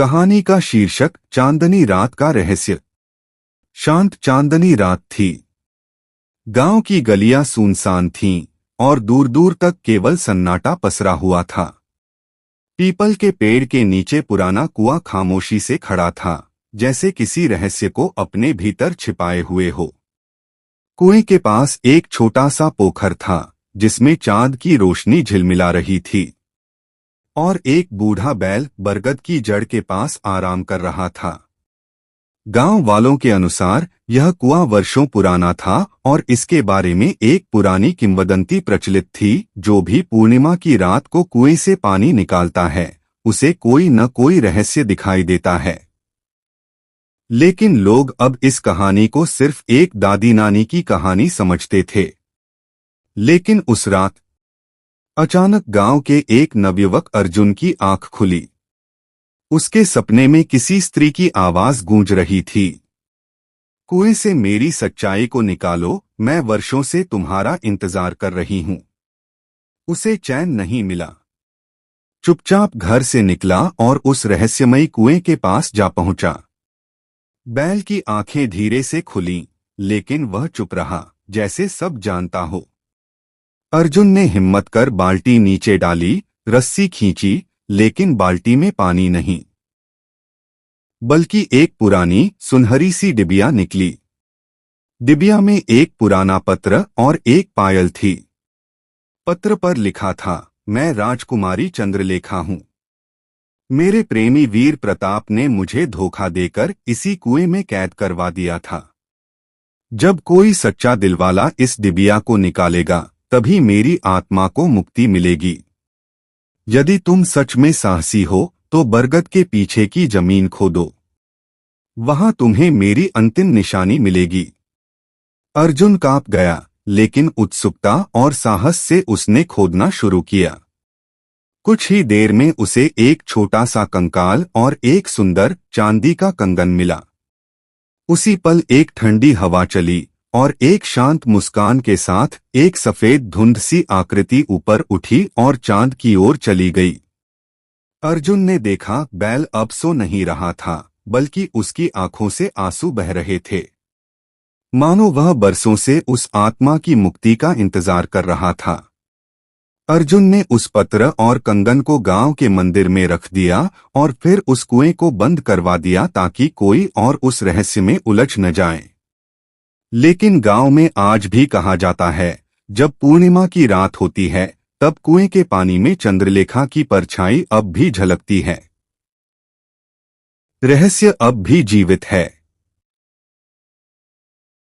कहानी का शीर्षक चांदनी रात का रहस्य। शांत चांदनी रात थी। गांव की गलियां सुनसान थीं और दूर दूर तक केवल सन्नाटा पसरा हुआ था। पीपल के पेड़ के नीचे पुराना कुआं खामोशी से खड़ा था, जैसे किसी रहस्य को अपने भीतर छिपाए हुए हो। कुएं के पास एक छोटा सा पोखर था, जिसमें चांद की रोशनी झिलमिला रही थी, और एक बूढ़ा बैल बरगद की जड़ के पास आराम कर रहा था। गांव वालों के अनुसार यह कुआं वर्षों पुराना था और इसके बारे में एक पुरानी किंवदंती प्रचलित थी। जो भी पूर्णिमा की रात को कुएं से पानी निकालता है, उसे कोई न कोई रहस्य दिखाई देता है। लेकिन लोग अब इस कहानी को सिर्फ एक दादी नानी की कहानी समझते थे। लेकिन उस रात अचानक गांव के एक नवयुवक अर्जुन की आंख खुली। उसके सपने में किसी स्त्री की आवाज गूंज रही थी, कुएं से मेरी सच्चाई को निकालो, मैं वर्षों से तुम्हारा इंतजार कर रही हूं। उसे चैन नहीं मिला। चुपचाप घर से निकला और उस रहस्यमयी कुएं के पास जा पहुंचा। बैल की आंखें धीरे से खुलीं, लेकिन वह चुप रहा, जैसे सब जानता हो। अर्जुन ने हिम्मत कर बाल्टी नीचे डाली, रस्सी खींची, लेकिन बाल्टी में पानी नहीं, बल्कि एक पुरानी सुनहरी सी डिबिया निकली। डिबिया में एक पुराना पत्र और एक पायल थी। पत्र पर लिखा था, मैं राजकुमारी चंद्रलेखा हूं। मेरे प्रेमी वीर प्रताप ने मुझे धोखा देकर इसी कुएं में कैद करवा दिया था। जब कोई सच्चा दिलवाला इस डिबिया को निकालेगा, तभी मेरी आत्मा को मुक्ति मिलेगी। यदि तुम सच में साहसी हो तो बरगद के पीछे की जमीन खोदो, वहां तुम्हें मेरी अंतिम निशानी मिलेगी। अर्जुन कांप गया, लेकिन उत्सुकता और साहस से उसने खोदना शुरू किया। कुछ ही देर में उसे एक छोटा सा कंकाल और एक सुंदर चांदी का कंगन मिला। उसी पल एक ठंडी हवा चली और एक शांत मुस्कान के साथ एक सफेद धुंध सी आकृति ऊपर उठी और चांद की ओर चली गई। अर्जुन ने देखा, बैल अब सो नहीं रहा था, बल्कि उसकी आंखों से आंसू बह रहे थे, मानो वह बरसों से उस आत्मा की मुक्ति का इंतजार कर रहा था। अर्जुन ने उस पत्र और कंगन को गांव के मंदिर में रख दिया और फिर उस कुएं को बंद करवा दिया, ताकि कोई और उस रहस्य में उलझ न जाए। लेकिन गांव में आज भी कहा जाता है, जब पूर्णिमा की रात होती है, तब कुएं के पानी में चंद्रलेखा की परछाई अब भी झलकती है। रहस्य अब भी जीवित है।